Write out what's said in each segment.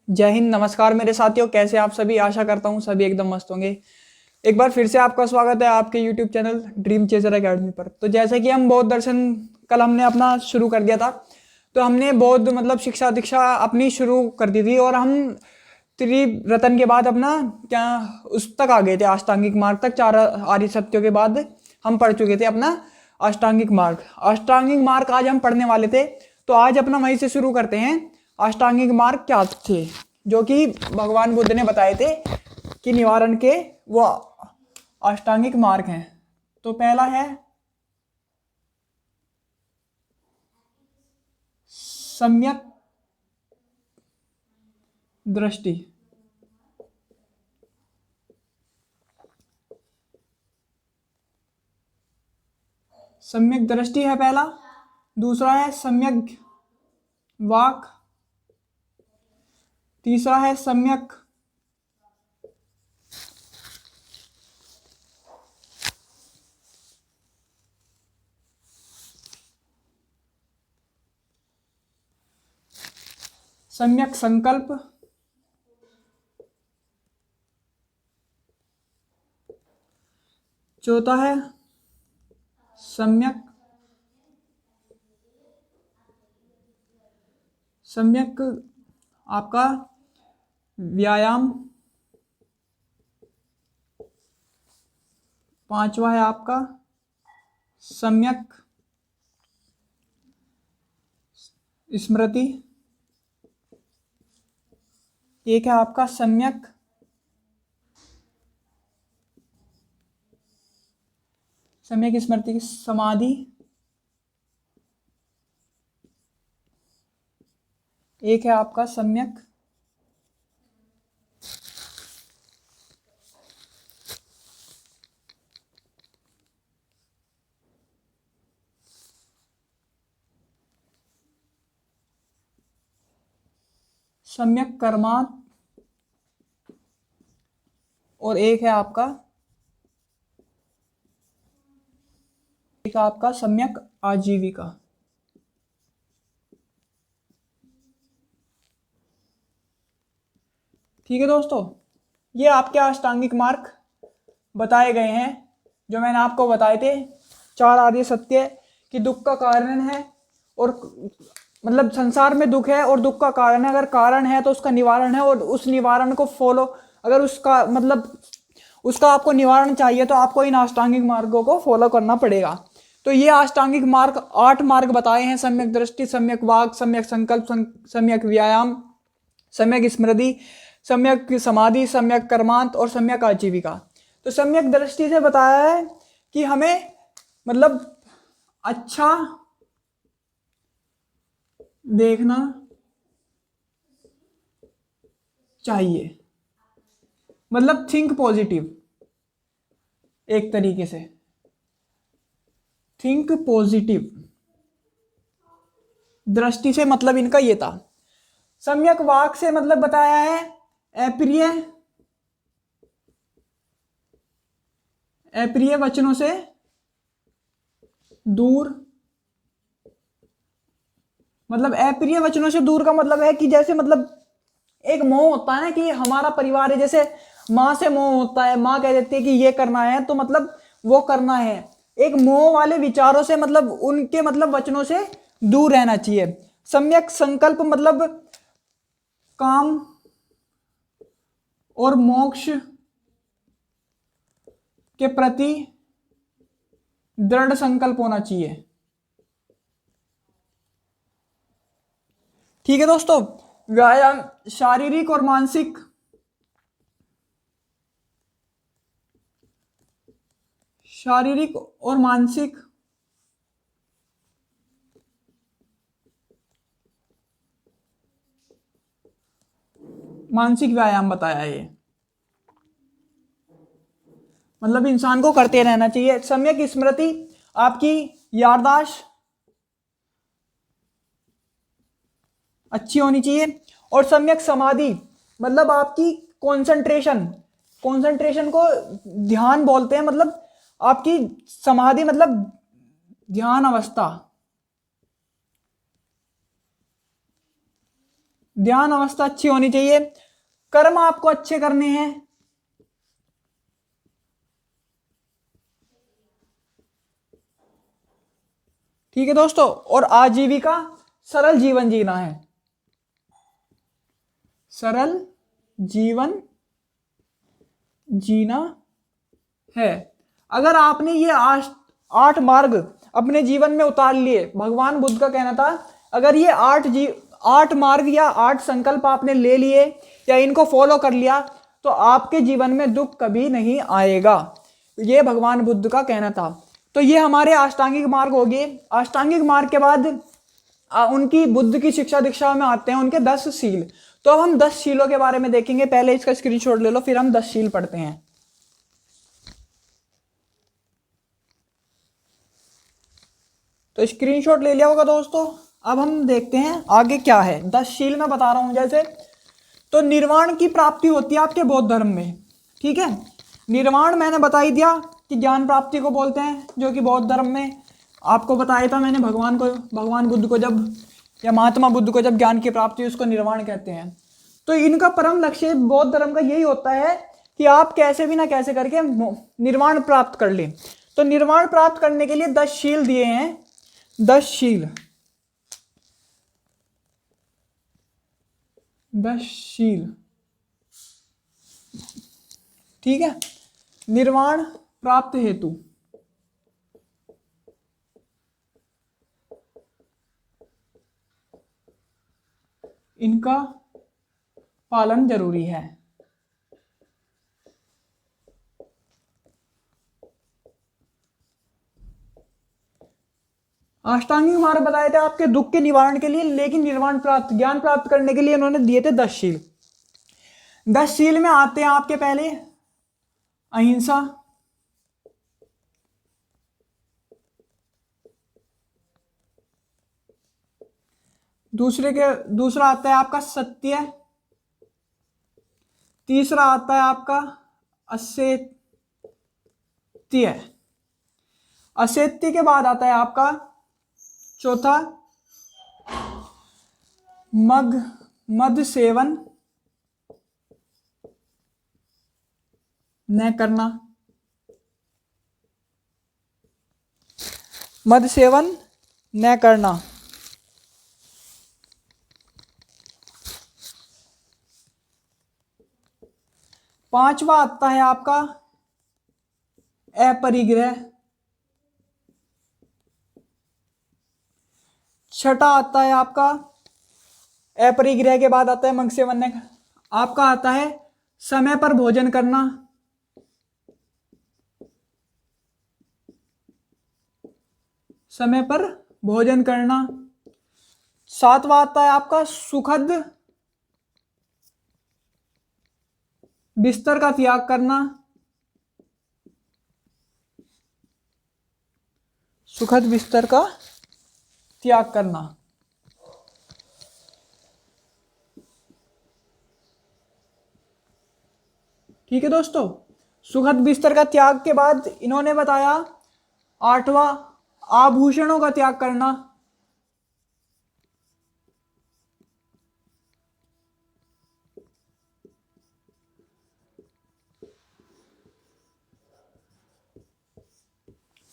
जय हिंद। नमस्कार मेरे साथियों, कैसे आप सभी। आशा करता हूँ सभी एकदम मस्त होंगे। एक बार फिर से आपका स्वागत है आपके YouTube channel dream chaser academy पर। तो जैसे कि हम बौद्ध दर्शन कल हमने अपना शुरू कर दिया था, तो हमने बौद्ध शिक्षा दीक्षा अपनी शुरू कर दी थी और हम त्रिरत्न के बाद अपना क्या उस तक आ गए थे, अष्टांगिक मार्ग तक। 4 आर्य सत्यों के बाद हम पढ़ चुके थे अपना अष्टांगिक मार्ग। अष्टांगिक मार्ग आज हम पढ़ने वाले थे, तो आज अपना वहीं से शुरू करते हैं। अष्टांगिक मार्ग क्या थे, जो कि भगवान बुद्ध ने बताए थे कि निवारण के वो अष्टांगिक मार्ग हैं। तो पहला है सम्यक दृष्टि। सम्यक दृष्टि है पहला। दूसरा है सम्यक वाक। तीसरा है सम्यक सम्यक संकल्प। चौथा है सम्यक सम्यक आपका व्यायाम। पांचवा है आपका सम्यक स्मृति। एक है आपका सम्यक स्मृति समाधि। एक है आपका सम्यक कर्मात। और एक है आपका सम्यक आजीविका। ठीक है दोस्तों, ये आपके अष्टांगिक मार्ग बताए गए हैं जो मैंने आपको बताए थे। 4 आर्य सत्य कि दुख का कारण है और संसार में दुख है और दुख का कारण है। अगर कारण है तो उसका निवारण है, और उस निवारण को फॉलो, अगर उसका उसका आपको निवारण चाहिए तो आपको इन अष्टांगिक मार्गों को फॉलो करना पड़ेगा। तो ये अष्टांगिक मार्ग 8 मार्ग बताए हैं। सम्यक दृष्टि, सम्यक वाक, सम्यक संकल्प, सम्यक व्यायाम, सम्यक स्मृति, सम्यक समाधि, सम्यक कर्मांत और सम्यक आजीविका। तो सम्यक दृष्टि से बताया है कि हमें अच्छा देखना चाहिए, थिंक पॉजिटिव। एक तरीके से थिंक पॉजिटिव दृष्टि से इनका ये था। सम्यक वाक से बताया है अप्रिय वचनों से दूर। अप्रिय वचनों से दूर का है कि जैसे एक मोह होता है ना कि हमारा परिवार है, जैसे माँ से मोह होता है, माँ कह देती है कि ये करना है तो वो करना है। एक मोह वाले विचारों से उनके वचनों से दूर रहना चाहिए। सम्यक संकल्प काम और मोक्ष के प्रति दृढ़ संकल्प होना चाहिए। ठीक है दोस्तों, व्यायाम शारीरिक और मानसिक मानसिक व्यायाम बताया है। ये इंसान को करते रहना चाहिए। सम्यक स्मृति आपकी याददाश्त अच्छी होनी चाहिए। और सम्यक समाधि आपकी कंसंट्रेशन को ध्यान बोलते हैं। आपकी समाधि ध्यान अवस्था, ध्यान अवस्था अच्छी होनी चाहिए, कर्म आपको अच्छे करने हैं, ठीक है दोस्तों, और आजीविका, सरल जीवन जीना है, सरल जीवन जीना है। अगर आपने ये 8 मार्ग अपने जीवन में उतार लिए, भगवान बुद्ध का कहना था, अगर ये 8 मार्ग या 8 संकल्प आपने ले लिए या इनको फॉलो कर लिया तो आपके जीवन में दुख कभी नहीं आएगा, ये भगवान बुद्ध का कहना था। तो ये हमारे अष्टांगिक मार्ग हो गए। अष्टांगिक मार्ग के बाद उनकी बुद्ध की शिक्षा दीक्षा में आते हैं उनके 10 शील। तो अब हम 10 शीलों के बारे में देखेंगे। पहले इसका स्क्रीनशॉट ले लो, फिर हम 10 शील पढ़ते हैं। तो स्क्रीनशॉट ले लिया होगा दोस्तों। अब हम देखते हैं आगे क्या है। 10 शील मैं बता रहा हूं। जैसे तो निर्वाण की प्राप्ति होती है आपके बौद्ध धर्म में, ठीक है। निर्वाण मैंने बता ही दिया कि ज्ञान प्राप्ति को बोलते हैं, जो कि बौद्ध धर्म में आपको बताया था मैंने। भगवान बुद्ध को जब, या महात्मा बुद्ध को जब ज्ञान की प्राप्ति उसको निर्वाण कहते हैं। तो इनका परम लक्ष्य बौद्ध धर्म का यही होता है कि आप कैसे भी ना कैसे करके निर्वाण प्राप्त कर लें। तो निर्वाण प्राप्त करने के लिए 10 शील दिए हैं। 10 शील, 10 शील, ठीक है, निर्वाण प्राप्त हेतु। इनका पालन जरूरी है। अष्टांगिक मार्ग बताए थे आपके दुख के निवारण के लिए, लेकिन निर्वाण प्राप्त, ज्ञान प्राप्त करने के लिए उन्होंने दिए थे 10 शील। 10 शील में आते हैं आपके पहले अहिंसा, दूसरा आता है आपका सत्य, तीसरा आता है आपका असत्य, असत्य के बाद आता है आपका चौथा मद सेवन न करना, मद सेवन न करना। पांचवा आता है आपका अपरिग्रह। छठा आता है आपका अपरिग्रह के बाद आता है मद सेवन न, आपका आता है समय पर भोजन करना। समय पर भोजन करना। सातवां आता है आपका सुखद बिस्तर का त्याग करना। सुखद बिस्तर का त्याग करना, ठीक है दोस्तों। सुखद बिस्तर का त्याग के बाद इन्होंने बताया आठवां आभूषणों का त्याग करना।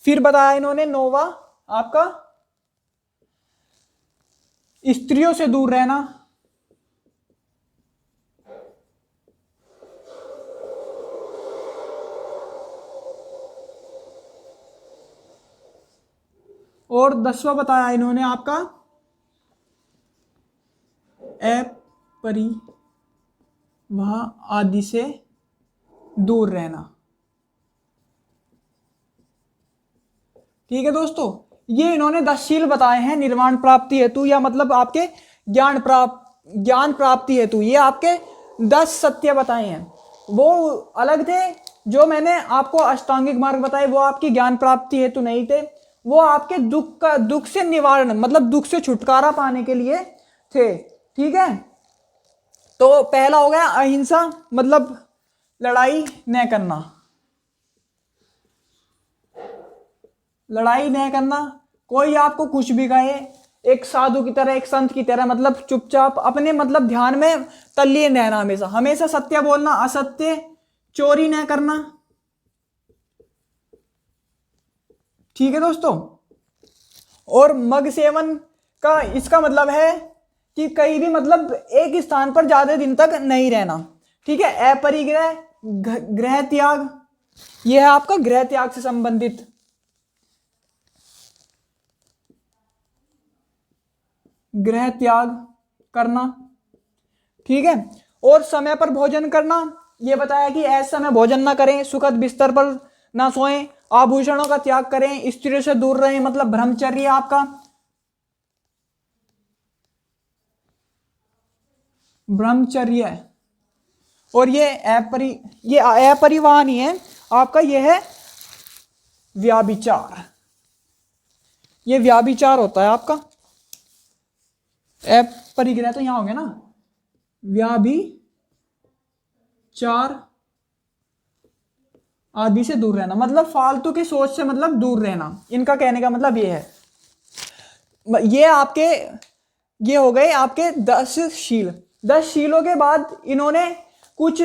फिर बताया इन्होंने नौवां आपका स्त्रियों से दूर रहना। और 10वां बताया इन्होंने आपका अपरिवाह आदि से दूर रहना, ठीक है दोस्तों। ये इन्होंने 10 शील बताए हैं निर्वाण प्राप्ति हेतु, या मतलब आपके ज्ञान प्राप्ति हेतु। ये आपके 10 सत्य बताए हैं। वो अलग थे जो मैंने आपको अष्टांगिक मार्ग बताए, वो आपकी ज्ञान प्राप्ति हेतु नहीं थे, वो आपके दुख से निवारण, मतलब दुख से छुटकारा पाने के लिए थे, ठीक है। तो पहला हो गया अहिंसा, मतलब लड़ाई न करना, लड़ाई नहीं करना। कोई आपको कुछ भी कहे, एक साधु की तरह, एक संत की तरह, मतलब चुपचाप अपने मतलब ध्यान में तल्लीन रहना, हमेशा हमेशा सत्य बोलना, असत्य चोरी न करना। ठीक है दोस्तों। और मग सेवन का इसका मतलब है कि कहीं भी मतलब एक स्थान पर ज्यादा दिन तक नहीं रहना। ठीक है। अपरिग्रह, गृह त्याग, यह है आपका गृह त्याग से संबंधित। गृह त्याग करना। ठीक है। और समय पर भोजन करना, यह बताया कि ऐसे समय भोजन ना करें, सुखद बिस्तर पर ना सोएं, आभूषणों का त्याग करें, स्त्रियों से दूर रहें, मतलब ब्रह्मचर्य आपका। ब्रह्मचर्य। और ये अपरिवाहन ही है आपका, ये है व्याभिचार। ये व्याभिचार होता है आपका। अपरिग्रह तो यहां हो गया ना, व्याभिचार आदि से दूर रहना, मतलब फालतू की सोच से मतलब दूर रहना। इनका कहने का मतलब ये है। ये आपके, ये हो गए आपके 10 शील। 10 शीलों के बाद इन्होंने कुछ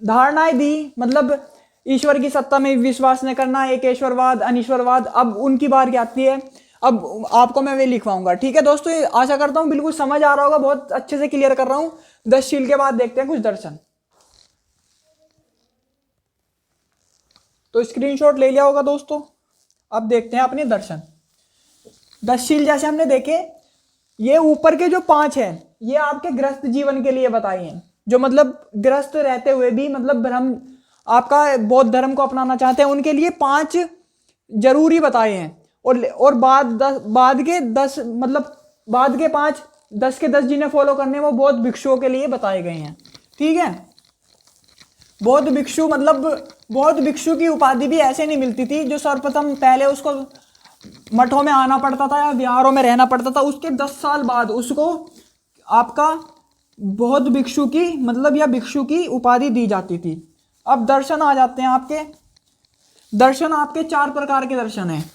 धारणाएं दी, मतलब ईश्वर की सत्ता में विश्वास न करना, एकेश्वरवाद, अनीश्वरवाद। अब उनकी बारी आती है, अब आपको मैं वे लिखवाऊंगा। ठीक है दोस्तों, आशा करता हूं बिल्कुल समझ आ रहा होगा, बहुत अच्छे से क्लियर कर रहा हूं। 10 शील के बाद देखते हैं कुछ दर्शन। तो स्क्रीनशॉट ले लिया होगा दोस्तों। अब देखते हैं अपने दर्शन। 10 शील जैसे हमने देखे, ये ऊपर के जो 5 हैं ये आपके गृहस्थ जीवन के लिए बताए हैं, जो मतलब गृहस्थ रहते हुए भी मतलब ब्रह्म आपका बौद्ध धर्म को अपनाना चाहते हैं, उनके लिए 5 जरूरी बताए हैं। और बाद के 10 मतलब बाद के 5, 10 के 10 जिन्हें फॉलो करने वो बौद्ध भिक्षुओं के लिए बताए गए हैं। ठीक है। बौद्ध भिक्षु मतलब बौद्ध भिक्षु की उपाधि भी ऐसे नहीं मिलती थी, जो सर्वप्रथम पहले उसको मठों में आना पड़ता था या विहारों में रहना पड़ता था, उसके 10 साल बाद उसको आपका बौद्ध भिक्षु की मतलब या भिक्षु की उपाधि दी जाती थी। अब दर्शन आ जाते हैं आपके। दर्शन आपके 4 प्रकार के दर्शन हैं।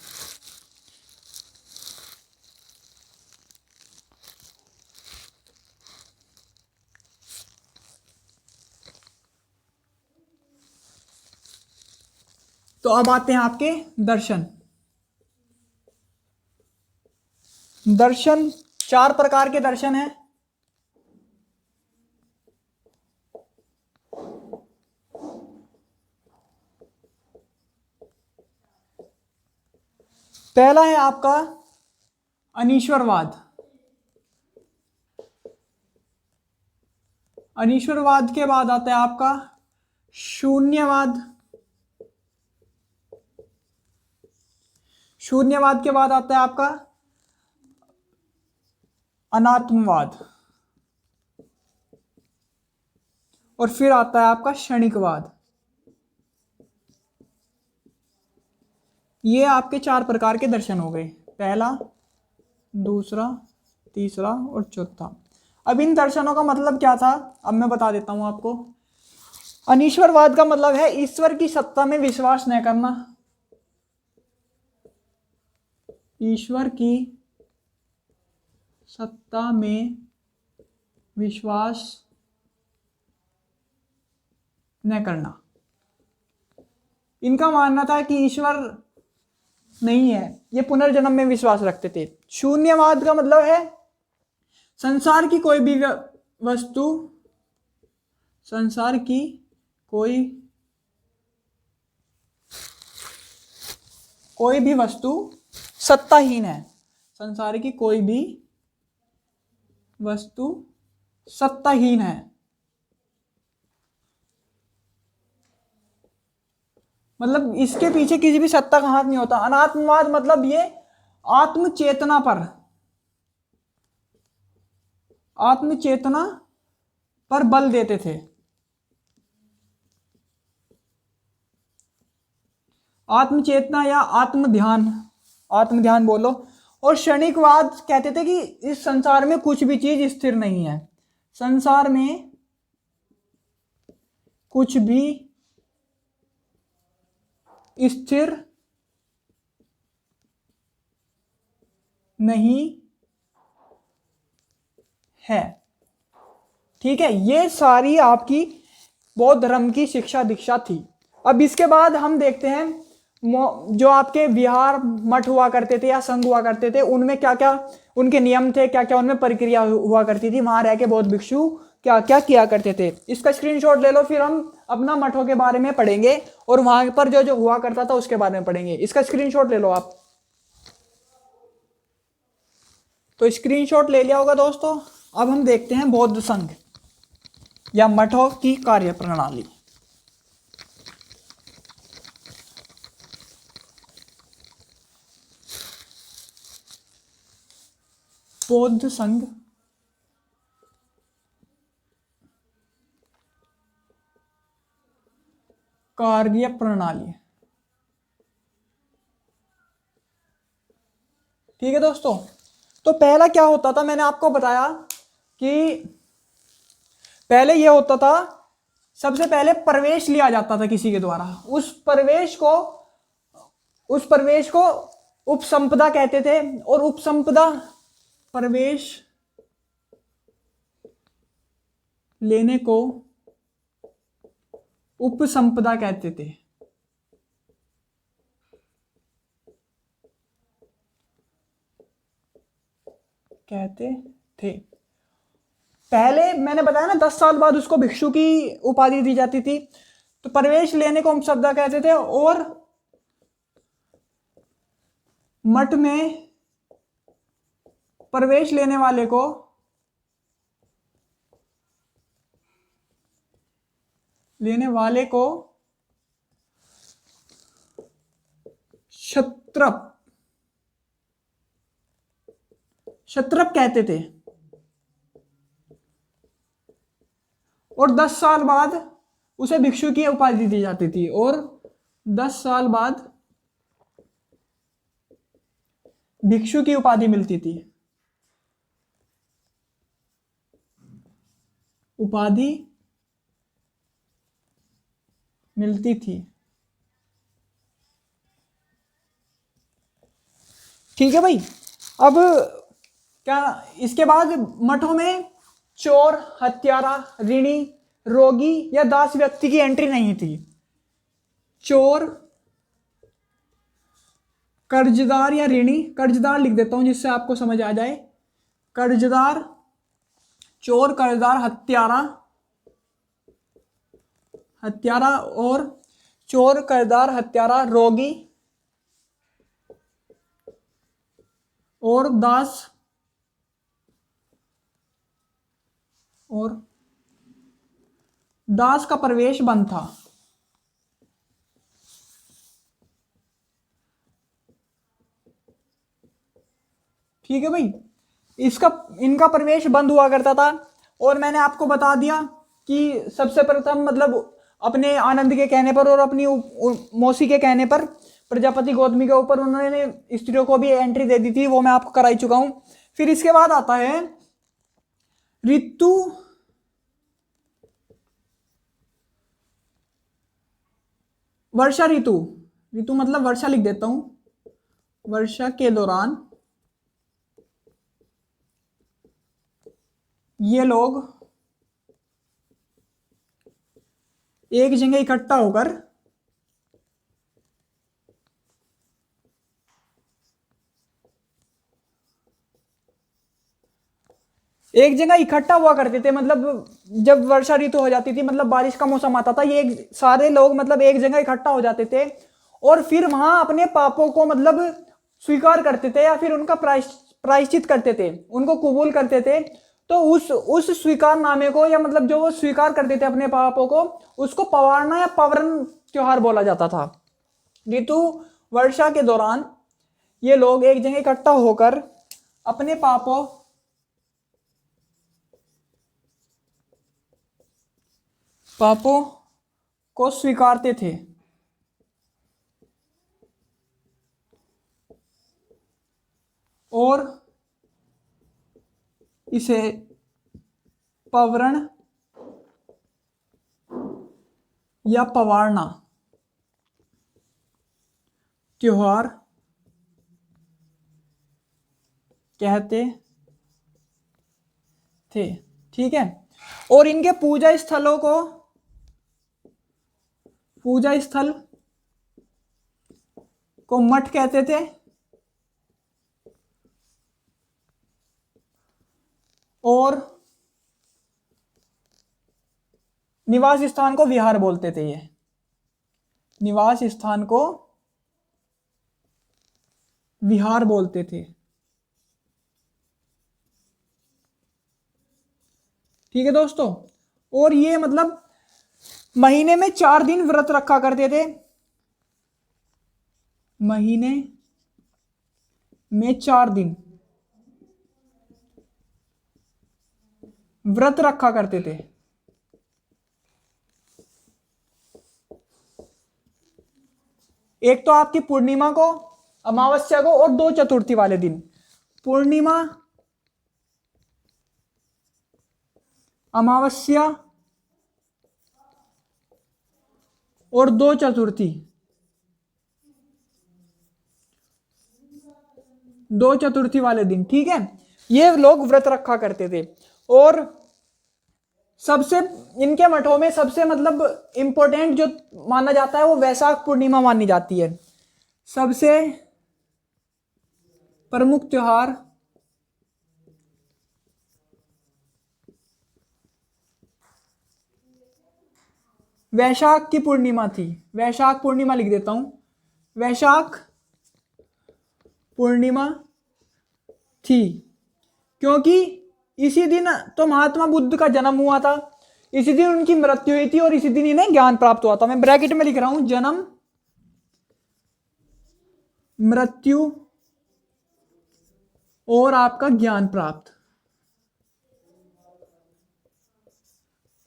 तो अब आते हैं आपके दर्शन। दर्शन 4 प्रकार के दर्शन हैं। पहला है आपका अनीश्वरवाद। अनीश्वरवाद के बाद आता है आपका शून्यवाद। शून्यवाद के बाद आता है आपका अनात्मवाद। और फिर आता है आपका क्षणिकवाद। ये आपके 4 प्रकार के दर्शन हो गए, पहला, दूसरा, तीसरा और चौथा। अब इन दर्शनों का मतलब क्या था, अब मैं बता देता हूं आपको। अनीश्वरवाद का मतलब है ईश्वर की सत्ता में विश्वास न करना। ईश्वर की सत्ता में विश्वास न करना। इनका मानना था कि ईश्वर नहीं है, ये पुनर्जन्म में विश्वास रखते थे। शून्यवाद का मतलब है संसार की कोई भी वस्तु, संसार की कोई भी वस्तु सत्ताहीन है। संसार की कोई भी वस्तु सत्ताहीन है। मतलब इसके पीछे किसी भी सत्ता का हाथ नहीं होता। अनात्मवाद मतलब ये आत्मचेतना पर बल देते थे। आत्मचेतना या आत्मध्यान बोलो। और क्षणिकवाद कहते थे कि इस संसार में कुछ भी चीज स्थिर नहीं है। संसार में कुछ भी स्थिर नहीं है। ठीक है, ये सारी आपकी बौद्ध धर्म की शिक्षा दीक्षा थी। अब इसके बाद हम देखते हैं जो आपके विहार मठ हुआ करते थे या संघ हुआ करते थे, उनमें क्या क्या उनके नियम थे, क्या क्या उनमें प्रक्रिया हुआ करती थी, वहां रह के बौद्ध भिक्षु क्या क्या किया करते थे। इसका स्क्रीनशॉट ले लो, फिर हम अपना मठों के बारे में पढ़ेंगे और वहां पर जो जो हुआ करता था उसके बारे में पढ़ेंगे। इसका स्क्रीनशॉट ले लो आप। तो स्क्रीनशॉट ले लिया होगा दोस्तों। अब हम देखते हैं बौद्ध संघ या मठों की कार्यप्रणाली। बौद्ध संघ कार्य प्रणाली। ठीक है दोस्तों, तो पहला क्या होता था, मैंने आपको बताया कि पहले यह होता था, सबसे पहले प्रवेश लिया जाता था किसी के द्वारा। उस प्रवेश को उपसंपदा कहते थे, और उपसंपदा प्रवेश लेने को उपसंपदा कहते थे। पहले मैंने बताया ना 10 साल बाद उसको भिक्षु की उपाधि दी जाती थी। तो प्रवेश लेने को उपसंपदा कहते थे, और मठ में प्रवेश लेने वाले को क्षत्रप कहते थे। और 10 साल बाद उसे भिक्षु की उपाधि दी जाती थी, और 10 साल बाद भिक्षु की उपाधि मिलती थी। उपाधि मिलती थी। ठीक है भाई। अब क्या इसके बाद मठों में चोर, हत्यारा, ऋणी, रोगी या दास व्यक्ति की एंट्री नहीं थी। चोर, कर्जदार या ऋणी, कर्जदार लिख देता हूं जिससे आपको समझ आ जाए। कर्जदार, चोर, कर्जदार, हत्यारा और चोर, कर्जदार, हत्यारा, रोगी और दास का प्रवेश बंद था। ठीक है भाई, इनका प्रवेश बंद हुआ करता था। और मैंने आपको बता दिया कि सबसे प्रथम मतलब अपने आनंद के कहने पर और अपनी मौसी के कहने पर प्रजापति गौतमी के ऊपर उन्होंने स्त्रियों को भी एंट्री दे दी थी, वो मैं आपको कराई चुका हूं। फिर इसके बाद आता है ऋतु, वर्षा ऋतु। ऋतु मतलब वर्षा लिख देता हूं। वर्षा के दौरान ये लोग एक जगह इकट्ठा होकर हुआ करते थे। मतलब जब वर्षा ऋतु हो जाती थी, मतलब बारिश का मौसम आता था, ये सारे लोग मतलब एक जगह इकट्ठा हो जाते थे और फिर वहां अपने पापों को मतलब स्वीकार करते थे या फिर उनका प्रायश्चित करते थे, उनको कबूल करते थे। तो उस स्वीकार नामे को, या मतलब जो वो स्वीकार करते थे अपने पापों को, उसको पवारना या पवरन त्योहार बोला जाता था। ऋतु वर्षा के दौरान ये लोग एक जगह इकट्ठा होकर अपने पापों को स्वीकारते थे और इसे पवरण या पवारना त्योहार कहते थे। ठीक है, और इनके पूजा स्थलों को, पूजा स्थल को मठ कहते थे, और निवास स्थान को विहार बोलते थे। ये निवास स्थान को विहार बोलते थे। ठीक है दोस्तों, और ये मतलब महीने में 4 दिन व्रत रखा करते थे। महीने में 4 दिन व्रत रखा करते थे। एक तो आपकी पूर्णिमा को, अमावस्या को, और 2 चतुर्थी वाले दिन। पूर्णिमा, अमावस्या और 2 चतुर्थी, 2 चतुर्थी वाले दिन। ठीक है, ये लोग व्रत रखा करते थे। और सबसे इनके मठों में सबसे मतलब इंपॉर्टेंट जो माना जाता है वो वैशाख पूर्णिमा मानी जाती है। सबसे प्रमुख त्योहार वैशाख की पूर्णिमा थी। वैशाख पूर्णिमा लिख देता हूं, वैशाख पूर्णिमा थी, क्योंकि इसी दिन तो महात्मा बुद्ध का जन्म हुआ था, इसी दिन उनकी मृत्यु हुई थी, और इसी दिन इन्हें ज्ञान प्राप्त हुआ था। मैं ब्रैकेट में लिख रहा हूं, जन्म, मृत्यु और आपका ज्ञान प्राप्त।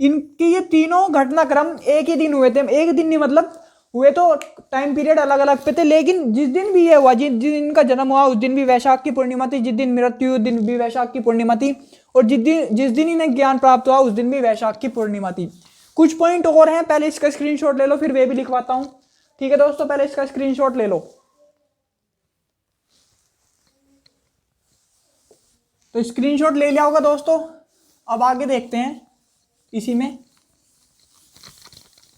इनके ये तीनों घटनाक्रम एक ही दिन हुए थे। एक दिन नहीं, मतलब हुए तो टाइम पीरियड अलग अलग पे थे, लेकिन जिस दिन भी ये हुआ, जिस दिन इनका जन्म हुआ उस दिन भी वैशाख की पूर्णिमा थी, जिस दिन मृत्यु उस दिन भी वैशाख की पूर्णिमा थी, और जिस दिन इन्हें ज्ञान प्राप्त हुआ उस दिन भी वैशाख की पूर्णिमा थी। कुछ पॉइंट और हैं, पहले इसका स्क्रीनशॉट ले लो, फिर वे भी लिखवाता हूं। ठीक है दोस्तों, पहले इसका स्क्रीनशॉट ले लो। तो स्क्रीनशॉट ले लिया होगा दोस्तों। अब आगे देखते हैं इसी में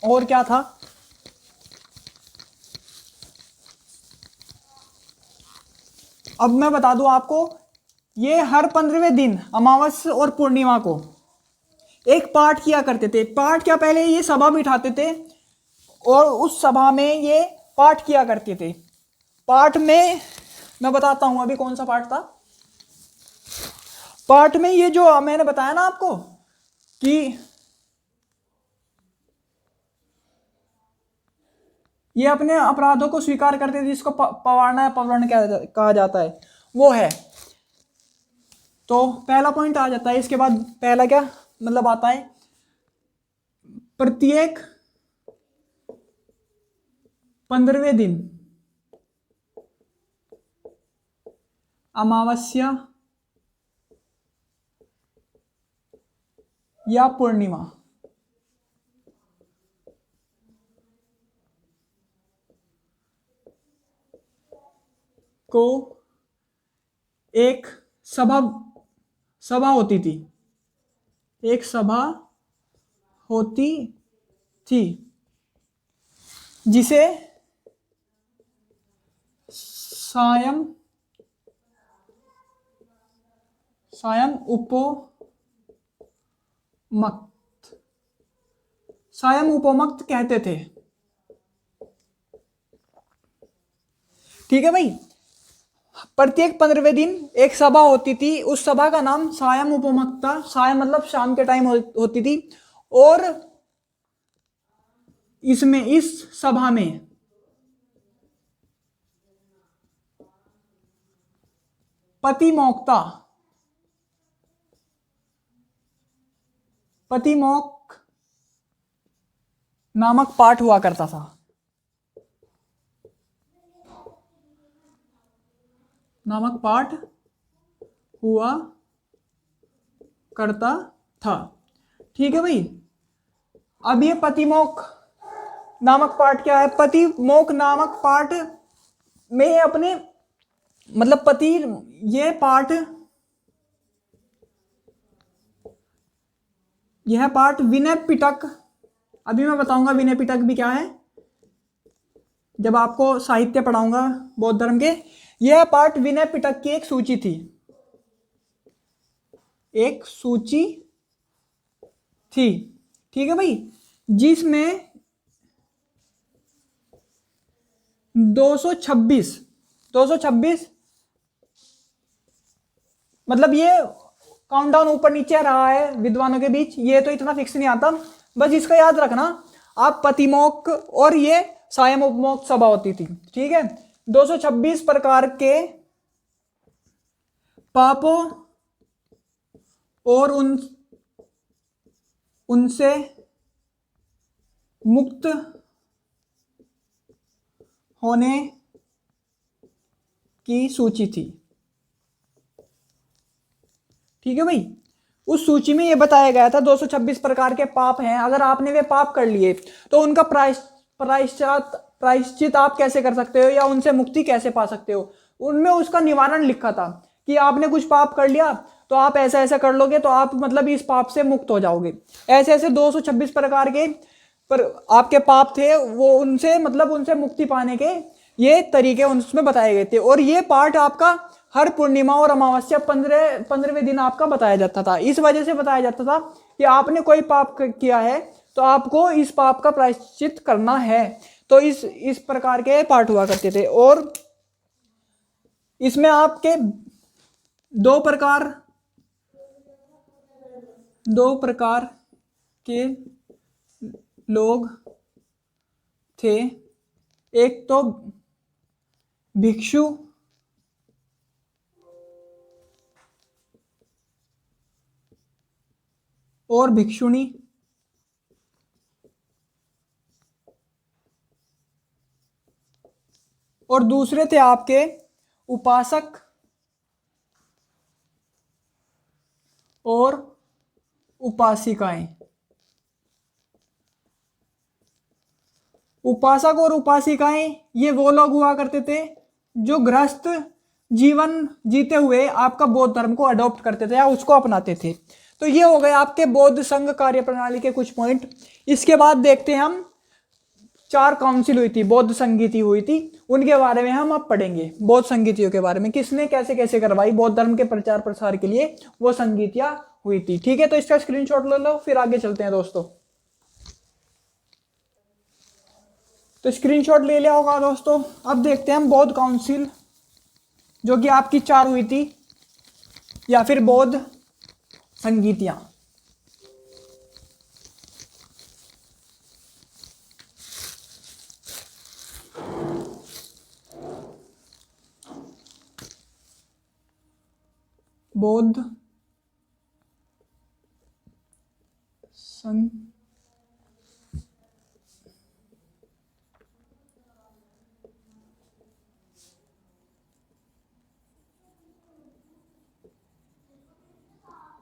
और क्या था। अब मैं बता दूं आपको, ये हर 15वें दिन अमावस्या और पूर्णिमा को एक पाठ किया करते थे। पाठ क्या, पहले ये सभा बिठाते थे और उस सभा में ये पाठ किया करते थे। पाठ में मैं बताता हूं अभी कौन सा पाठ था। पाठ में ये जो मैंने बताया ना आपको कि ये अपने अपराधों को स्वीकार करते थे, जिसको पवारना पवरण कहा जाता है, वो है। तो पहला पॉइंट आ जाता है। इसके बाद पहला क्या मतलब आता है, प्रत्येक 15वें दिन अमावस्या या पूर्णिमा को एक सभा होती थी, एक सभा होती थी, जिसे सायं उपमक्त कहते थे। ठीक है भाई, प्रत्येक 15वें दिन एक सभा होती थी, उस सभा का नाम सायं उपमक्त था। सायं मतलब शाम के टाइम होती थी, और इसमें इस सभा में पतिमोक्ष नामक पाठ हुआ करता था। नामक पाठ हुआ करता था। ठीक है भाई, अब ये पतिमोक्ष नामक पाठ क्या है। पतिमोक्ष नामक पाठ में अपने मतलब पति, ये पार्ट, यह पार्ट विनय पिटक, अभी मैं बताऊंगा विनय पिटक भी क्या है जब आपको साहित्य पढ़ाऊंगा बौद्ध धर्म के। यह पार्ट विनय पिटक की एक सूची थी, एक सूची थी, ठीक है भाई, जिसमें 226 मतलब ये काउंटडाउन ऊपर नीचे रहा है विद्वानों के बीच, ये तो इतना फिक्स नहीं आता, बस इसका याद रखना आप, पतिमोक्ष और ये सायम उपमोक्ष सभा होती थी, ठीक है। 226 प्रकार के पापों और उनसे मुक्त होने की सूची थी, ठीक है भाई। उस सूची में यह बताया गया था 226 प्रकार के पाप हैं, अगर आपने वे पाप कर लिए तो उनका प्रायश्चित आप कैसे कर सकते हो या उनसे मुक्ति कैसे पा सकते हो। उनमें उसका निवारण लिखा था कि आपने कुछ पाप कर लिया तो आप ऐसा ऐसा कर लोगे तो आप मतलब इस पाप से मुक्त हो जाओगे। ऐसे ऐसे 226 प्रकार के पर आपके पाप थे, वो उनसे मतलब उनसे मुक्ति पाने के ये तरीके उसमें बताए गए थे। और ये पार्ट आपका हर पूर्णिमा और अमावस्या 15वें दिन आपका बताया जाता था। इस वजह से बताया जाता था कि आपने कोई पाप किया है तो आपको इस पाप का प्रायश्चित करना है। तो इस प्रकार के पार्ट हुआ करते थे। और इसमें आपके दो प्रकार के लोग थे, एक तो भिक्षु और भिक्षुणी, और दूसरे थे आपके उपासक और उपासिकाएं। उपासक और उपासिकाएं ये वो लोग हुआ करते थे जो गृहस्थ जीवन जीते हुए आपका बौद्ध धर्म को अडॉप्ट करते थे या उसको अपनाते थे। तो ये हो गए आपके बौद्ध संघ कार्य प्रणाली के कुछ पॉइंट। इसके बाद देखते हैं हम 4 काउंसिल हुई थी, बौद्ध संगीति हुई थी, उनके बारे में हम अब पढ़ेंगे। बौद्ध संगीतियों के बारे में किसने कैसे कैसे करवाई बौद्ध धर्म के प्रचार प्रसार के लिए वो संगीतियां हुई थी, ठीक है। तो इसका स्क्रीनशॉट ले लो, फिर आगे चलते हैं दोस्तों। तो स्क्रीनशॉट ले लिया होगा दोस्तों। अब देखते हैं हम बौद्ध काउंसिल जो कि आपकी 4 हुई थी या फिर बौद्ध संगीतियां। बौद्ध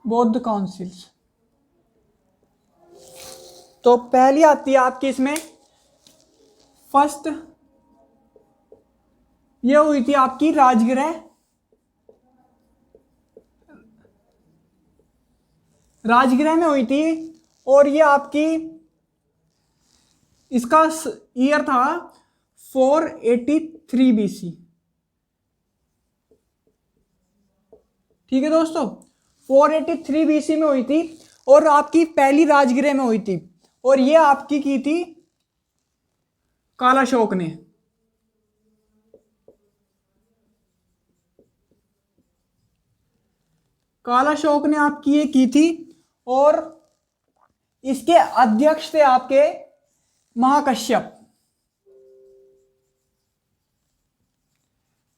बौद्ध काउंसिल्स। तो पहली आती है आपकी इसमें फर्स्ट, ये हुई थी आपकी राजगृह में हुई थी। और ये आपकी इसका ईयर था 483 BC, ठीक है दोस्तों। 483 BC में हुई थी और आपकी पहली राजगृह में हुई थी। और ये आपकी की थी कालाशोक ने। कालाशोक ने आपकी ये की थी और इसके अध्यक्ष थे आपके महाकश्यप,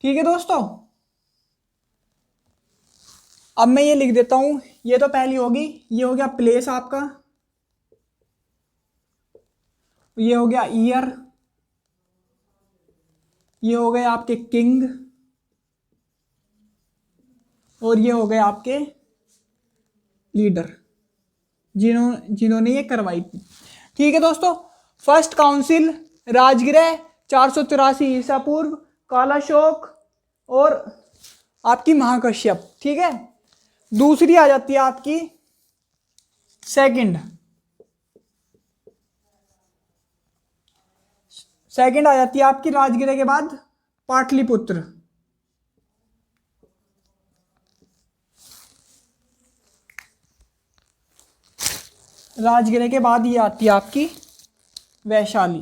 ठीक है दोस्तों। अब मैं ये लिख देता हूं, ये तो पहली होगी, ये हो गया प्लेस आपका, ये हो गया ईयर, ये हो गए आपके किंग, और ये हो गए आपके लीडर जिन्होंने ये करवाई थी, ठीक है दोस्तों। फर्स्ट काउंसिल राजगृह 483 ईसा पूर्व, कालाशोक और आपकी महाकश्यप, ठीक है। दूसरी आ जाती है आपकी सेकंड आ जाती है आपकी राजगिरे के बाद पाटलिपुत्र। राजगिरे के बाद ये आती है आपकी वैशाली।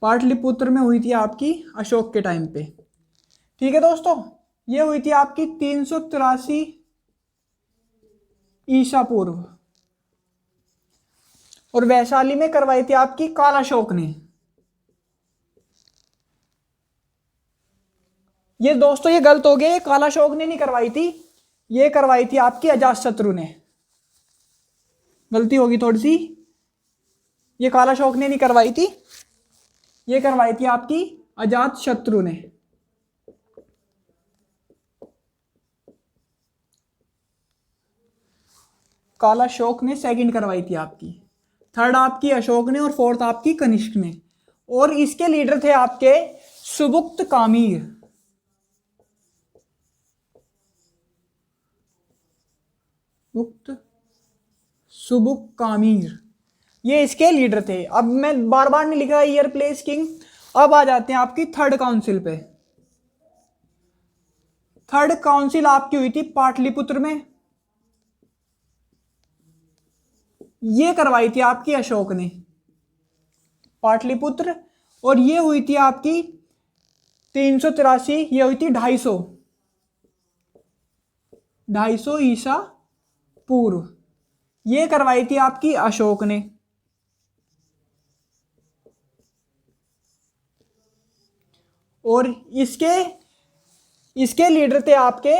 पाटलिपुत्र में हुई थी आपकी अशोक के टाइम पे, ठीक है दोस्तों। ये हुई थी आपकी 383 ईसा पूर्व, और वैशाली में करवाई थी आपकी कालाशोक ने। ये दोस्तों ये गलत हो गया, ये कालाशोक ने नहीं करवाई थी, ये करवाई थी आपकी अजातशत्रु ने। गलती होगी थोड़ी सी, ये कालाशोक ने नहीं करवाई थी, ये करवाई थी आपकी अजातशत्रु ने। कालाशोक ने सेकंड करवाई थी आपकी, थर्ड आपकी अशोक ने, और फोर्थ आपकी कनिष्क ने। और इसके लीडर थे आपके सुबुक्त कामीर। सुबुक कामीर, ये इसके लीडर थे। अब मैं बार बार नहीं लिख रहा ईयर प्लेस किंग। अब आ जाते हैं आपकी थर्ड काउंसिल पे। थर्ड काउंसिल आपकी हुई थी पाटलिपुत्र में, ये करवाई थी आपकी अशोक ने, पाटलिपुत्र। और ये हुई थी आपकी 383, ये हुई थी 250 ईसा पूर्व, ये करवाई थी आपकी अशोक ने। और इसके लीडर थे आपके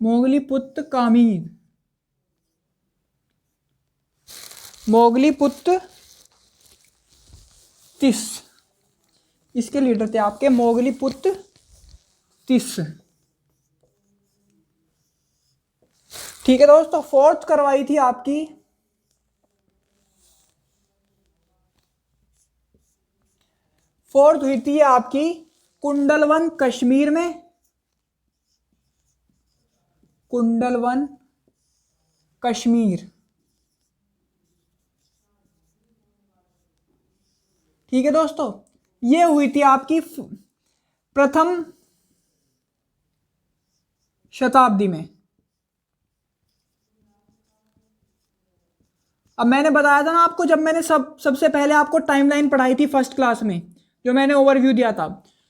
मोगलीपुत्र कामीर, मोगलीपुत्र तिस, इसके लीडर थे आपके मोगलीपुत्र तिस, ठीक है दोस्तों। फोर्थ करवाई थी आपकी फोर्थ हुई थी आपकी कुंडलवन कश्मीर में, कुंडलवन कश्मीर, ठीक है दोस्तों। ये हुई थी आपकी प्रथम शताब्दी में। अब मैंने बताया था ना आपको, जब मैंने सबसे पहले आपको टाइमलाइन पढ़ाई थी फर्स्ट क्लास में, जो मैंने ओवरव्यू दिया था,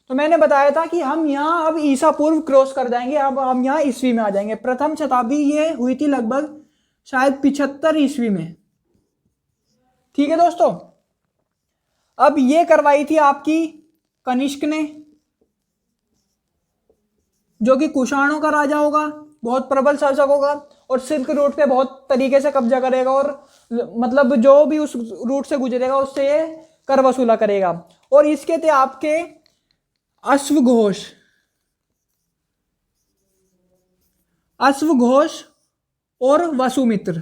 तो मैंने बताया था कि हम यहाँ अब ईसा पूर्व क्रॉस कर जाएंगे, अब हम यहाँ ईस्वी में आ जाएंगे। प्रथम शताब्दी ये हुई थी लगभग शायद 75 ईस्वी में, ठीक है दोस्तों। अब ये करवाई थी आपकी कनिष्क ने, जो कि कुषाणों का राजा होगा, बहुत प्रबल शासक होगा, और सिल्क रूट पे बहुत तरीके से कब्जा करेगा, और मतलब जो भी उस रूट से गुजरेगा उससे ये कर वसूला करेगा। और इसके थे आपके अश्वघोष और वसुमित्र,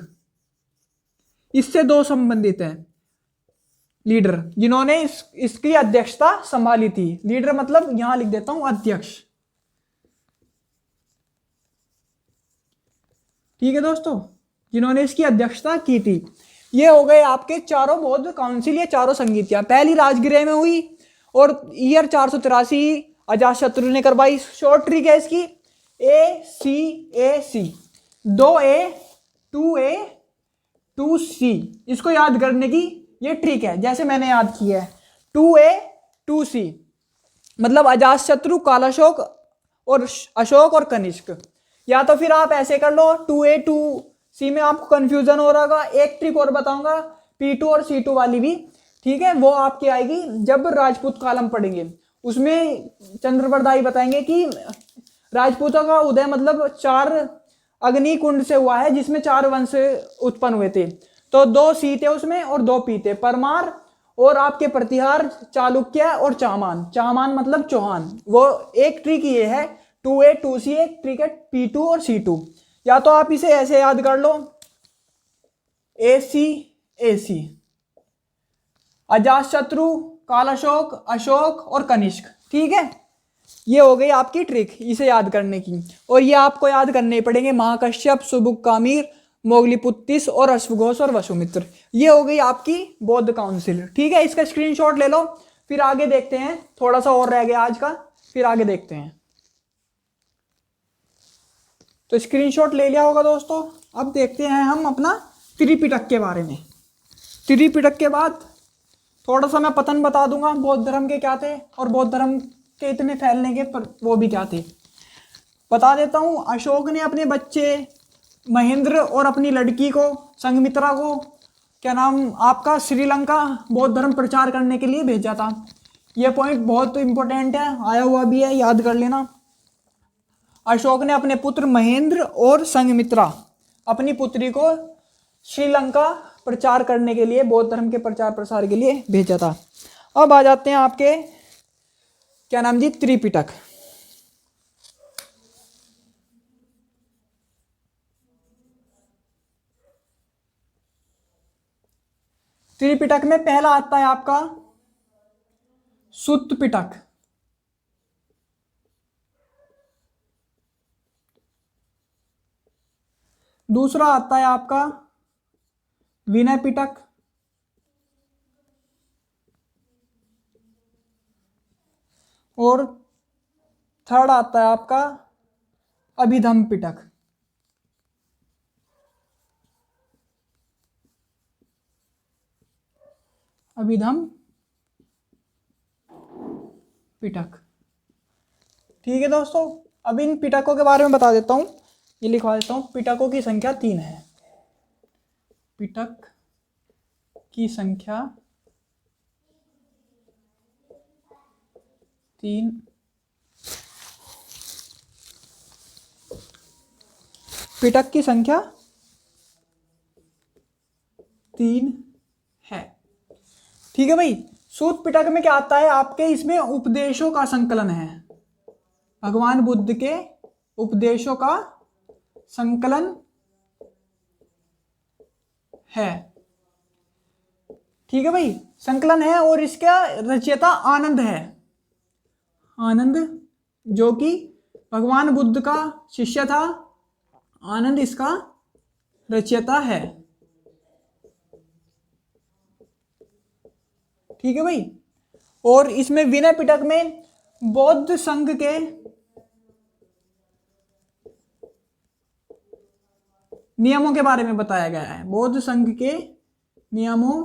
इससे दो संबंधित हैं लीडर, जिन्होंने इसकी अध्यक्षता संभाली थी। लीडर मतलब यहां लिख देता हूं अध्यक्ष, ठीक है दोस्तों, जिन्होंने इसकी अध्यक्षता की थी। ये हो गए आपके चारों बौद्ध काउंसिल, ये चारों संगीतियां। पहली राजगृह में हुई, और ईयर 483 अजातशत्रु ने करवाई। शॉर्ट ट्रिक है इसकी ACAC, 2A 2A 2C, इसको याद करने की ये ट्रिक है, जैसे मैंने याद किया है 2A 2C, मतलब अजातशत्रु, कालाशोक और अशोक और कनिष्क। या तो फिर आप ऐसे कर लो 2A 2C में आपको कंफ्यूजन हो रहा होगा। एक ट्रिक और बताऊंगा P2 और C2 वाली भी, ठीक है, वो आपकी आएगी जब राजपूत कालम पढ़ेंगे। उसमें चंद्रप्रदाई बताएंगे कि राजपूतों का उदय मतलब 4 अग्नि कुंड से हुआ है, जिसमें 4 वंश उत्पन्न हुए थे। तो 2 सी थे उसमें और 2 पी थे, परमार और आपके प्रतिहार, चालुक्य और चामान। चामान मतलब चौहान। वो एक ट्रिक ये है 2A 2C, एक ट्रिक है P2 और C2। या तो आप इसे ऐसे याद कर लो, AC AC, अजातशत्रु, कालाशोक, अशोक और कनिष्क। ठीक है, ये हो गई आपकी ट्रिक इसे याद करने की। और ये आपको याद करने पड़ेंगे, महाकश्यप, सुबुक्कामीर, मोगलीपुत्तिस और अश्वघोष और वसुमित्र। ये हो गई आपकी बौद्ध काउंसिल। ठीक है, इसका स्क्रीनशॉट ले लो, फिर आगे देखते हैं। थोड़ा सा और रह गया आज का, फिर आगे देखते हैं। तो स्क्रीनशॉट ले लिया होगा दोस्तों। अब देखते हैं हम अपना त्रिपिटक के बारे में। त्रिपिटक के बाद थोड़ा सा मैं पतन बता दूंगा, बौद्ध धर्म के क्या थे और बौद्ध धर्म के इतने फैलने के पर वो भी क्या थे बता देता हूँ। अशोक ने अपने बच्चे महेंद्र और अपनी लड़की को संघमित्रा को क्या नाम आपका श्रीलंका बौद्ध धर्म प्रचार करने के लिए भेजा था। यह पॉइंट बहुत इंपॉर्टेंट है, आया हुआ भी है, याद कर लेना। अशोक ने अपने पुत्र महेंद्र और संघमित्रा अपनी पुत्री को श्रीलंका प्रचार करने के लिए, बौद्ध धर्म के प्रचार प्रसार के लिए भेजा था। अब आ जाते हैं आपके क्या नाम जी, त्रिपिटक। त्रिपिटक में पहला आता है आपका सुत्त पिटक। दूसरा आता है आपका विनय पिटक। और थर्ड आता है आपका अभिधम पिटक। अभिधम पिटक। ठीक है दोस्तों, अब इन पिटकों के बारे में बता देता हूं, ये लिखवा देता हूं। पिटकों की संख्या 3 है। पिटक की संख्या 3। पिटक की संख्या 3 है। ठीक है भाई। सूत पिटक में क्या आता है आपके, इसमें उपदेशों का संकलन है, भगवान बुद्ध के उपदेशों का संकलन है। ठीक है भाई, संकलन है। और इसका रचयिता आनंद है। आनंद जो कि भगवान बुद्ध का शिष्य था, आनंद इसका रचयिता है। ठीक है भाई। और इसमें विनय पिटक में बौद्ध संघ के नियमों के बारे में बताया गया है, बौद्ध संघ के नियमों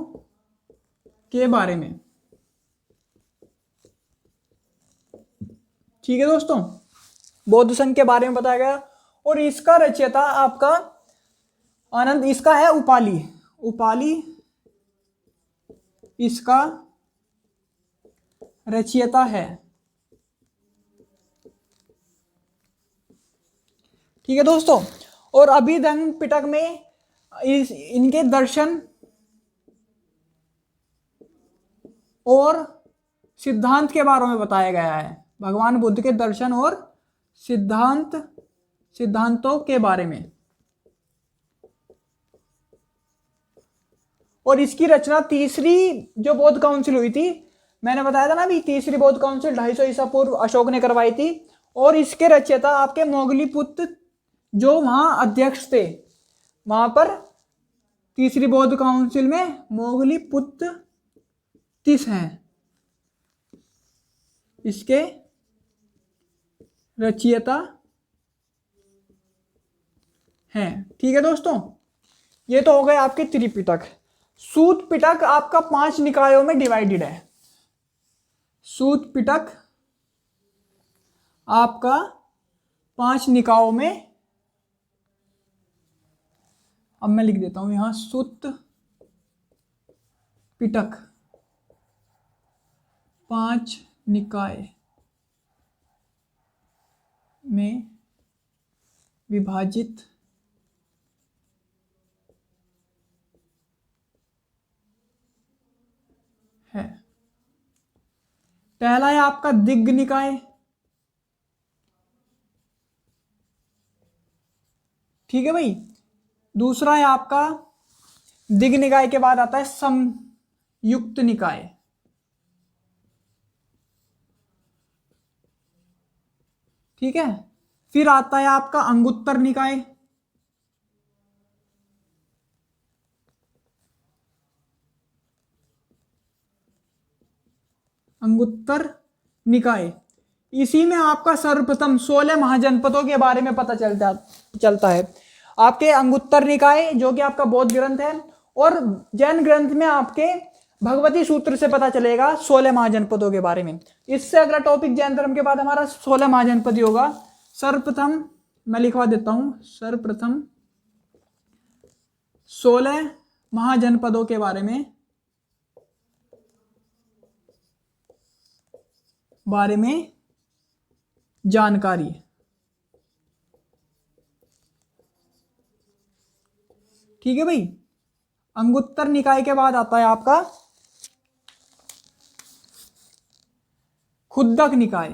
के बारे में। ठीक है दोस्तों, बौद्ध संघ के बारे में बताया गया। और इसका रचयिता आपका आनंद, इसका है उपाली। उपाली इसका रचयिता है। ठीक है दोस्तों। और अभिधम पिटक में इनके दर्शन और सिद्धांत के बारे में बताया गया है, भगवान बुद्ध के दर्शन और सिद्धांतों के बारे में। और इसकी रचना तीसरी जो बौद्ध काउंसिल हुई थी, मैंने बताया था ना अभी, तीसरी बौद्ध काउंसिल 250 ईसा पूर्व अशोक ने करवाई थी। और इसके रचयिता आपके मोगलीपुत्त जो वहां अध्यक्ष थे, वहां पर तीसरी बौद्ध काउंसिल में मोगलीपुत्तिस हैं, इसके रचयिता हैं। ठीक है दोस्तों, ये तो हो गए आपके त्रिपिटक। सूत पिटक आपका 5 निकायों में डिवाइडेड है। सूत पिटक आपका 5 निकायों में, अब मैं लिख देता हूं यहां, सूत पिटक 5 निकाय में विभाजित है। पहला है आपका दिग्ग निकाय। ठीक है भाई। दूसरा है आपका दिग् निकाय के बाद आता है संयुक्त निकाय। ठीक है, फिर आता है आपका अंगुत्तर निकाय। अंगुत्तर निकाय, इसी में आपका सर्वप्रथम 16 महाजनपदों के बारे में पता चलता है। आपके अंगुत्तर निकाय जो कि आपका बौद्ध ग्रंथ है, और जैन ग्रंथ में आपके भगवती सूत्र से पता चलेगा 16 महाजनपदों के बारे में। इससे अगला टॉपिक जैन धर्म के बाद हमारा 16 महाजनपद ही होगा। सर्वप्रथम मैं लिखवा देता हूं, सर्वप्रथम 16 महाजनपदों के बारे में जानकारी। ठीक है भाई। अंगुत्तर निकाय के बाद आता है आपका खुद्दक निकाय।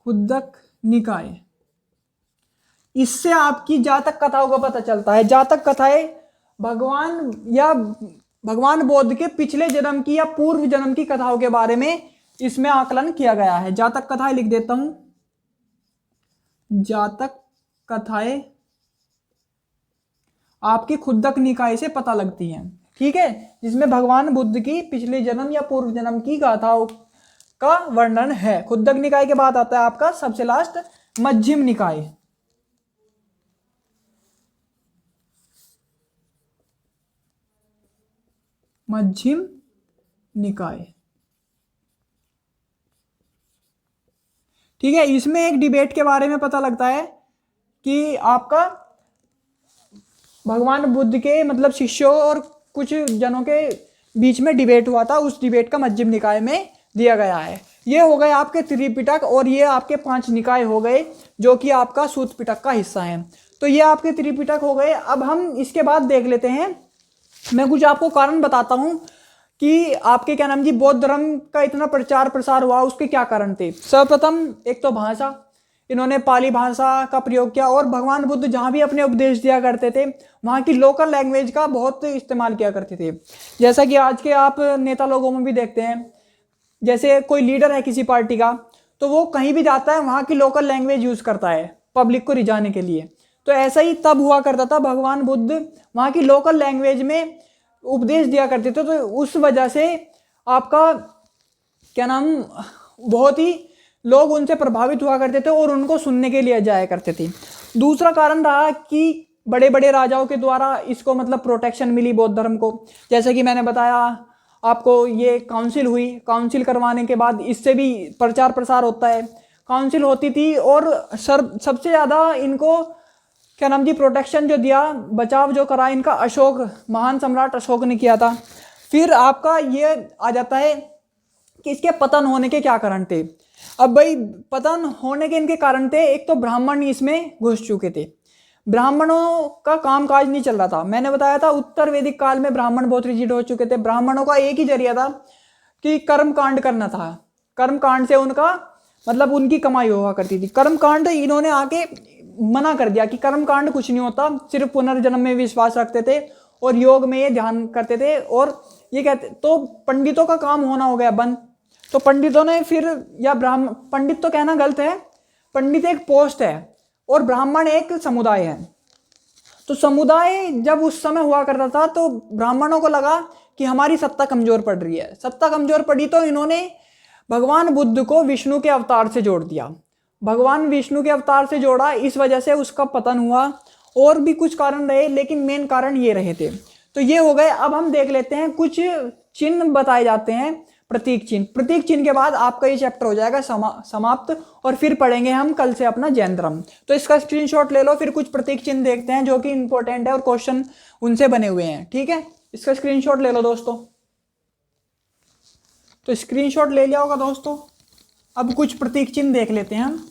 खुद्दक निकाय, इससे आपकी जातक कथाओं का पता चलता है। जातक कथाएं भगवान बुद्ध के पिछले जन्म की या पूर्व जन्म की कथाओं के बारे में इसमें आकलन किया गया है। जातक कथाएं लिख देता हूं, जातक कथाएं आपकी खुद्दक निकाय से पता लगती हैं। ठीक है, जिसमें भगवान बुद्ध की पिछले जन्म या पूर्व जन्म की गाथाओं का वर्णन है। खुद्दक निकाय के बाद आता है आपका सबसे लास्ट मध्यम निकाय। मध्यम निकाय, ठीक है, इसमें एक डिबेट के बारे में पता लगता है कि आपका भगवान बुद्ध के मतलब शिष्यों और कुछ जनों के बीच में डिबेट हुआ था, उस डिबेट का मध्यम निकाय में दिया गया है। ये हो गए आपके त्रिपिटक, और ये आपके 5 निकाय हो गए जो कि आपका सूत पिटक का हिस्सा है। तो ये आपके त्रिपिटक हो गए। अब हम इसके बाद देख लेते हैं, मैं कुछ आपको कारण बताता हूं कि आपके क्या नाम जी बौद्ध धर्म का इतना प्रचार प्रसार हुआ, उसके क्या कारण थे। सर्वप्रथम एक तो भाषा, इन्होंने पाली भाषा का प्रयोग किया, और भगवान बुद्ध जहाँ भी अपने उपदेश दिया करते थे वहाँ की लोकल लैंग्वेज का बहुत इस्तेमाल किया करते थे। जैसा कि आज के आप नेता लोगों में भी देखते हैं, जैसे कोई लीडर है किसी पार्टी का, तो वो कहीं भी जाता है वहाँ की लोकल लैंग्वेज यूज़ करता है पब्लिक को रिझाने के लिए। तो ऐसा ही तब हुआ करता था, भगवान बुद्ध वहाँ की लोकल लैंग्वेज में उपदेश दिया करते थे, तो उस वजह से आपका क्या नाम बहुत ही लोग उनसे प्रभावित हुआ करते थे और उनको सुनने के लिए जाया करते थे। दूसरा कारण रहा कि बड़े बड़े राजाओं के द्वारा इसको मतलब प्रोटेक्शन मिली बौद्ध धर्म को। जैसे कि मैंने बताया आपको, ये काउंसिल हुई, काउंसिल करवाने के बाद इससे भी प्रचार प्रसार होता है। काउंसिल होती थी और सबसे ज़्यादा इनको क्या नाम जी प्रोटेक्शन जो दिया, बचाव जो करा, इनका अशोक, महान सम्राट अशोक ने किया था। फिर आपका ये आ जाता है कि इसके पतन होने के क्या कारण थे। अब भाई पतन होने के इनके कारण थे, एक तो ब्राह्मण इसमें घुस चुके थे, ब्राह्मणों का कामकाज नहीं चल रहा था। मैंने बताया था उत्तर वैदिक काल में ब्राह्मण बहुत रिजिड हो चुके थे। ब्राह्मणों का एक ही जरिया था कि कर्म कांड करना था, कर्म कांड से उनका मतलब उनकी कमाई हुआ करती थी। कर्म कांड इन्होंने आके मना कर दिया कि कर्म कांड कुछ नहीं होता, सिर्फ पुनर्जन्म में विश्वास रखते थे और योग में ये ध्यान करते थे। और ये कहते तो पंडितों का काम होना हो गया बंद। तो पंडितों ने फिर, या ब्राह्मण, पंडित तो कहना गलत है, पंडित एक पोस्ट है और ब्राह्मण एक समुदाय है। तो समुदाय जब उस समय हुआ करता था तो ब्राह्मणों को लगा कि हमारी सत्ता कमजोर पड़ रही है। सत्ता कमजोर पड़ी तो इन्होंने भगवान बुद्ध को विष्णु के अवतार से जोड़ दिया, भगवान विष्णु के अवतार से जोड़ा, इस वजह से उसका पतन हुआ। और भी कुछ कारण रहे, लेकिन मेन कारण ये रहे थे। तो ये हो गए। अब हम देख लेते हैं, कुछ चिन्ह बताए जाते हैं, प्रतीक चिन्ह। प्रतीक चिन्ह के बाद आपका ये चैप्टर हो जाएगा समाप्त, और फिर पढ़ेंगे हम कल से अपना जैन धर्म। तो इसका स्क्रीनशॉट ले लो, फिर कुछ प्रतीक चिन्ह देखते हैं जो कि इंपॉर्टेंट है और क्वेश्चन उनसे बने हुए हैं। ठीक है, इसका स्क्रीनशॉट ले लो दोस्तों। तो स्क्रीनशॉट ले लिया होगा दोस्तों। अब कुछ प्रतीक चिन्ह देख लेते हैं हम।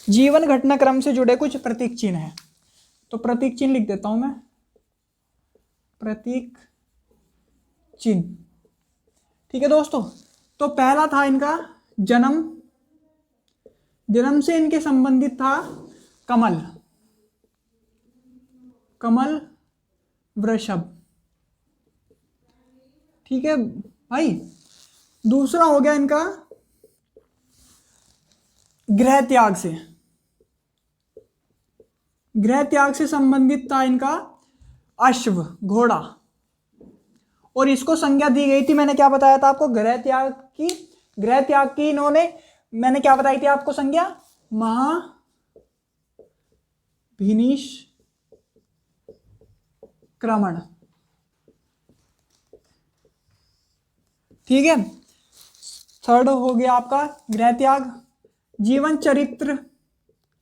जीवन घटनाक्रम से जुड़े कुछ प्रतीक चिन्ह हैं। तो प्रतीक चिन्ह लिख देता हूं मैं, प्रतीक चिन्ह। ठीक है दोस्तों, तो पहला था इनका जन्म, जन्म से इनके संबंधित था कमल, कमल वृषभ। ठीक है भाई। दूसरा हो गया इनका गृह त्याग से, गृह त्याग से संबंधित था इनका अश्व, घोड़ा। और इसको संज्ञा दी गई थी, मैंने क्या बताया था आपको, गृह त्याग की, गृह त्याग की इन्होंने, मैंने क्या बताई थी आपको संज्ञा, महाभिनिष्क्रमण। ठीक है। थर्ड हो गया आपका गृह त्याग। जीवन चरित्र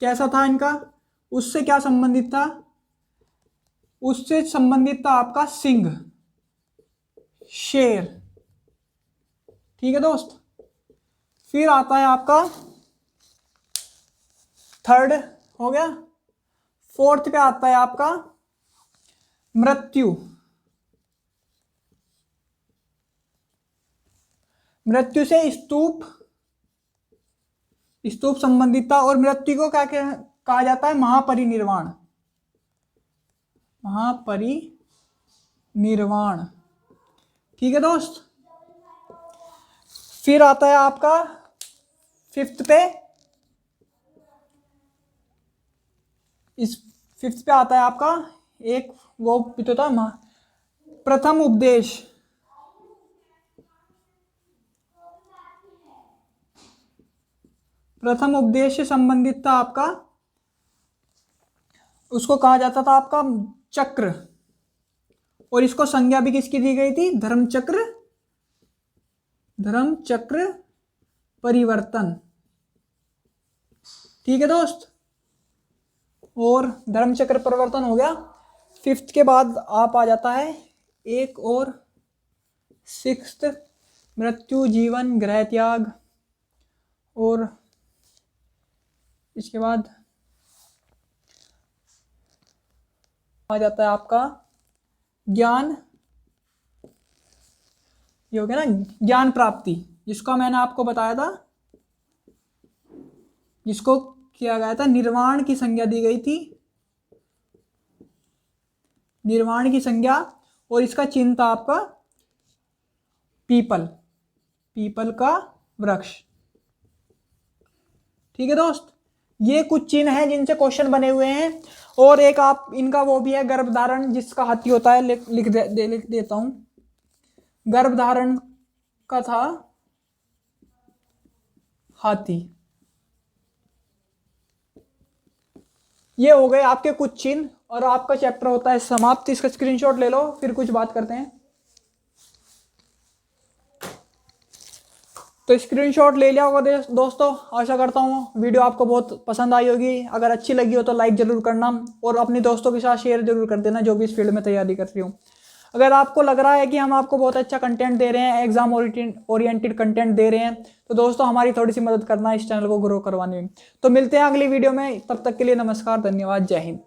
कैसा था इनका, उससे क्या संबंधित था, उससे संबंधित था आपका सिंह, शेर। ठीक है दोस्त। फिर आता है आपका थर्ड हो गया। फोर्थ पे आता है आपका मृत्यु, मृत्यु से स्तूप, स्तूप संबंधित था। और मृत्यु को क्या कहा जाता है, महापरिनिर्वाण, महापरिनिर्वाण। ठीक है दोस्त। फिर आता है आपका फिफ्थ पे, इस फिफ्थ पे आता है आपका एक वो भी तो था प्रथम उपदेश, प्रथम उपदेश से संबंधित था आपका, उसको कहा जाता था आपका चक्र। और इसको संज्ञा भी किसकी दी गई थी, धर्मचक्र, धर्मचक्र परिवर्तन। ठीक है दोस्त। और धर्मचक्र परिवर्तन हो गया। फिफ्थ के बाद आप आ जाता है एक और सिक्स्थ, मृत्यु, जीवन, गृह त्याग। और इसके बाद आ जाता है आपका ज्ञान, ये हो गया ना ज्ञान प्राप्ति, जिसका मैंने आपको बताया था, जिसको किया गया था, निर्वाण की संज्ञा दी गई थी, निर्वाण की संज्ञा। और इसका चिन्ह था आपका पीपल, पीपल का वृक्ष। ठीक है दोस्त। ये कुछ चिन्ह हैं जिनसे क्वेश्चन बने हुए हैं। और एक आप इनका वो भी है गर्भधारण, जिसका हाथी होता है, लिख देता हूं। गर्भधारण का था हाथी। ये हो गए आपके कुछ चिन्ह और आपका चैप्टर होता है समाप्त। इसका स्क्रीनशॉट ले लो, फिर कुछ बात करते हैं। तो स्क्रीनशॉट ले लिया होगा दोस्तों। आशा करता हूँ वीडियो आपको बहुत पसंद आई होगी। अगर अच्छी लगी हो तो लाइक जरूर करना और अपने दोस्तों के साथ शेयर जरूर कर देना जो भी इस फील्ड में तैयारी कर रही हो। अगर आपको लग रहा है कि हम आपको बहुत अच्छा कंटेंट दे रहे हैं, एग्जाम ओरिएंटेड कंटेंट दे रहे हैं, तो दोस्तों हमारी थोड़ी सी मदद करना इस चैनल को ग्रो करवाने में। तो मिलते हैं अगली वीडियो में, तब तक के लिए नमस्कार, धन्यवाद, जय हिंद।